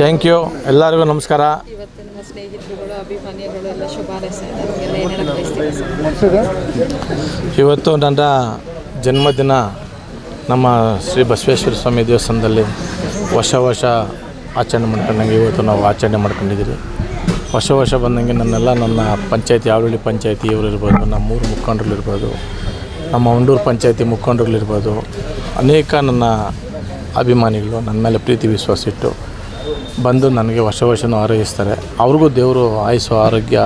Thank you. ಎಲ್ಲರಿಗೂ ನಮಸ್ಕಾರ. ಇವತ್ತು ನಮ್ಮ ಸ್ನೇಹಿತರುಗಳು ಅಭಿಮಾನಿಗಳು ಎಲ್ಲ ಶುಭಾರೈಸಿದ್ದಾರೆ. ಇವತ್ತು ನನ್ನ ಜನ್ಮದಿನ ನಮ್ಮ ಶ್ರೀ ಬಸವೇಶ್ವರ ಸ್ವಾಮಿ ದೇವಸ್ಥಾನದಲ್ಲಿ ವರ್ಷ ಆಚರಣೆ ಮಾಡ್ಕೊಂಡಂಗೆ ಇವತ್ತು ನಾವು ಆಚರಣೆ ಮಾಡ್ಕೊಂಡಿದ್ದೀರಿ. ವರ್ಷ ಬಂದಂಗೆ ನನ್ನ ಪಂಚಾಯತಿ ಯಾವಳ್ಳಿ ಪಂಚಾಯತಿ ಇವರಿರ್ಬೋದು, ನಮ್ಮ ಊರು ಮುಖಂಡರುಗಳಿರ್ಬೋದು, ನಮ್ಮ ಉಂಡೂರು ಪಂಚಾಯತಿ ಮುಖಂಡರುಗಳಿರ್ಬೋದು, ಅನೇಕ ನನ್ನ ಅಭಿಮಾನಿಗಳು ನನ್ನ ಮೇಲೆ ಪ್ರೀತಿ ವಿಶ್ವಾಸ ಇಟ್ಟು ಬಂದು ನನಗೆ ವರ್ಷನೂ ಆರೈಸ್ತಾರೆ. ಅವ್ರಿಗೂ ದೇವರು ಆಯುಸ್ಸು ಆರೋಗ್ಯ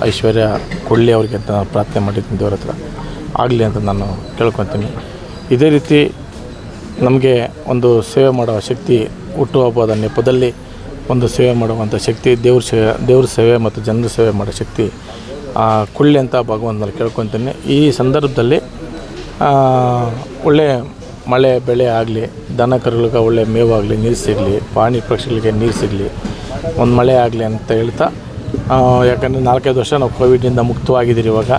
ಐಶ್ವರ್ಯ ಕೊಡಲಿ ಅವ್ರಿಗೆ ಅಂತ ಪ್ರಾರ್ಥನೆ ಮಾಡಿದ್ದೀನಿ. ದೇವ್ರ ಹತ್ರ ಆಗಲಿ ಅಂತ ನಾನು ಕೇಳ್ಕೊತೀನಿ. ಇದೇ ರೀತಿ ನಮಗೆ ಒಂದು ಸೇವೆ ಮಾಡುವ ಶಕ್ತಿ, ಹುಟ್ಟುಹಬ್ಬದ ನೆಪದಲ್ಲಿ ಒಂದು ಸೇವೆ ಮಾಡುವಂಥ ಶಕ್ತಿ, ದೇವ್ರ ಸೇವೆ ಮತ್ತು ಜನರ ಸೇವೆ ಮಾಡೋ ಶಕ್ತಿ ಕೊಡಲಿ ಅಂತ ಭಗವಂತನಲ್ಲಿ ಕೇಳ್ಕೊತೀನಿ. ಈ ಸಂದರ್ಭದಲ್ಲಿ ಒಳ್ಳೆಯ ಮಳೆ ಬೆಳೆ ಆಗಲಿ, ದನ ಕರುಗಳಿಗೆ ಒಳ್ಳೆ ಮೇವಾಗಲಿ, ನೀರು ಸಿಗಲಿ, ಪ್ರಾಣಿ ಪಕ್ಷಿಗಳಿಗೆ ನೀರು ಸಿಗಲಿ, ಒಂದು ಮಳೆ ಆಗಲಿ ಅಂತ ಹೇಳ್ತಾ, ಯಾಕಂದರೆ 4-5 ವರ್ಷ ನಾವು ಕೋವಿಡ್ನಿಂದ ಮುಕ್ತವಾಗಿದ್ದೀರಿ. ಇವಾಗ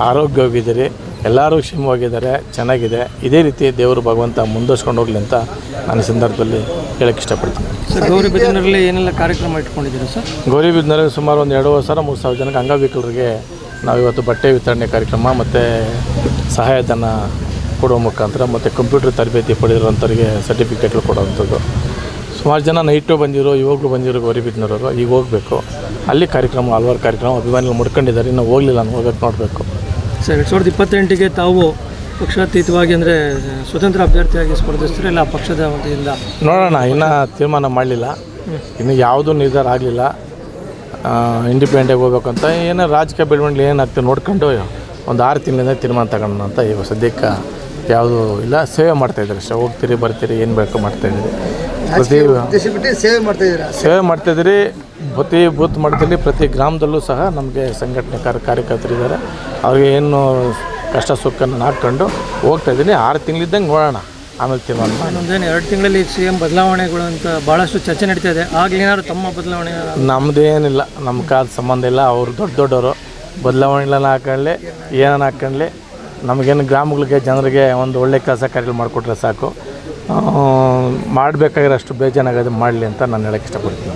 ಆರೋಗ್ಯವಾಗಿದ್ದೀರಿ, ಎಲ್ಲರೂ ಕ್ಷೇಮವಾಗಿದ್ದಾರೆ, ಚೆನ್ನಾಗಿದೆ. ಇದೇ ರೀತಿ ದೇವರು ಭಗವಂತ ಮುಂದುವರ್ಸ್ಕೊಂಡು ಹೋಗಲಿ ಅಂತ ನಾನು ಈ ಸಂದರ್ಭದಲ್ಲಿ ಹೇಳೋಕ್ಕೆ ಇಷ್ಟಪಡ್ತೀನಿ. ಸರ್, ಗೌರಿಬಿದನೂರಲ್ಲಿ ಏನೆಲ್ಲ ಕಾರ್ಯಕ್ರಮ ಇಟ್ಕೊಂಡಿದ್ದೀರಾ ಸರ್? ಗೌರಿಬಿದನೂರಲ್ಲಿ ಸುಮಾರು ಒಂದು 2,000-3,000 ಜನಕ್ಕೆ ಅಂಗವಿಕಲರಿಗೆ ನಾವು ಇವತ್ತು ಬಟ್ಟೆ ವಿತರಣೆ ಕಾರ್ಯಕ್ರಮ ಮತ್ತು ಸಹಾಯಧನ ಕೊಡುವ ಮುಖಾಂತರ ಮತ್ತು ಕಂಪ್ಯೂಟರ್ ತರಬೇತಿ ಪಡೆದಿರೋಂಥವ್ರಿಗೆ ಸರ್ಟಿಫಿಕೇಟ್ಗಳು ಕೊಡುವಂಥದ್ದು. ಸುಮಾರು ಜನ ನೈಟು ಬಂದಿರೋ, ಇವಾಗಲೂ ಬಂದಿರೋ ಗೌರಿಬಿದನೂರವರು. ಈಗ ಹೋಗಬೇಕು, ಅಲ್ಲಿ ಹಲವಾರು ಕಾರ್ಯಕ್ರಮ ಅಭಿಮಾನಿಗಳು ಮುಡ್ಕೊಂಡಿದ್ದಾರೆ. ಇನ್ನೂ ಹೋಗಲಿಲ್ಲ, ನಾನು ಹೋಗೋಕ್ಕೆ ನೋಡಬೇಕು. ಸರ್, 2028ಗೆ ತಾವು ಪಕ್ಷಾತೀತವಾಗಿ ಅಂದರೆ ಸ್ವತಂತ್ರ ಅಭ್ಯರ್ಥಿಯಾಗಿ ಸ್ಪರ್ಧಿಸ್ತಾರೆ, ಇಲ್ಲ ಪಕ್ಷದ ವತಿಯಿಂದ ನೋಡೋಣ. ಇನ್ನೂ ತೀರ್ಮಾನ ಮಾಡಲಿಲ್ಲ, ಇನ್ನು ಯಾವುದೂ ನಿರ್ಧಾರ ಆಗಲಿಲ್ಲ. ಇಂಡಿಪೆಂಡೆಂಟಾಗಿ ಹೋಗ್ಬೇಕಂತ ಏನೋ ರಾಜಕೀಯ ಬೆಳವಣಿಗೆ ಏನಾಗ್ತದೆ ನೋಡ್ಕೊಂಡು ಒಂದು 6 ತಿಂಗಳಿಂದ ತೀರ್ಮಾನ ತಗೊಳ್ಳೋಣ ಅಂತ ಇವಾಗ ಸದ್ಯಕ್ಕೆ ಯಾವುದೂ ಇಲ್ಲ. ಸೇವೆ ಮಾಡ್ತಾಯಿದ್ದಾರೆ ಅಷ್ಟೇ. ಹೋಗ್ತೀರಿ ಬರ್ತೀರಿ, ಏನು ಬೇಕು ಮಾಡ್ತಾಯಿದ್ದೀರಿ. ಸೇವೆ ಮಾಡ್ತಾಯಿದ್ದೀರಿ. ಪ್ರತಿ ಬೂತ್ ಮಟ್ಟದಲ್ಲಿ ಪ್ರತಿ ಗ್ರಾಮದಲ್ಲೂ ಸಹ ನಮಗೆ ಸಂಘಟನೆಕಾರ ಕಾರ್ಯಕರ್ತರಿದ್ದಾರೆ. ಅವ್ರಿಗೆ ಏನು ಕಷ್ಟ ಸುಖನ ಹಾಕ್ಕೊಂಡು ಹೋಗ್ತಾಯಿದ್ದೀನಿ. 6 ತಿಂಗಳಿದ್ದಂಗೆ ನೋಡೋಣ, ಆಮೇಲೆ ತೀರ್ಮಾನ ಮಾಡಿ. ಇನ್ನೊಂದೇನು 2 ತಿಂಗಳಲ್ಲಿ CM ಬದಲಾವಣೆಗಳು ಅಂತ ಭಾಳಷ್ಟು ಚರ್ಚೆ ನಡೀತಾ ಇದೆ. ಆಗಲೇನಾದ್ರು ತಮ್ಮ ಬದಲಾವಣೆ? ನಮ್ಮದೇನಿಲ್ಲ, ನಮ್ಮ ಕಾಲ ಸಂಬಂಧ ಇಲ್ಲ. ಅವರು ದೊಡ್ಡವರು ಬದಲಾವಣೆಗಳನ್ನ ಹಾಕೊಳ್ಳಿ, ಏನನ್ನ ಹಾಕ್ಕೊಳ್ಳಿ. ನಮಗೇನು ಗ್ರಾಮಗಳಿಗೆ ಜನರಿಗೆ ಒಂದು ಒಳ್ಳೆ ಕೆಲಸ ಕಾರ್ಯಗಳು ಮಾಡಿಕೊಟ್ರೆ ಸಾಕು. ಮಾಡಬೇಕಾಗಿರೋ ಅಷ್ಟು ಬೇಜಾನಾಗೋದು ಮಾಡಲಿ ಅಂತ ನಾನು ಹೇಳೋಕ್ಕೆ ಇಷ್ಟಪಡ್ತೀನಿ.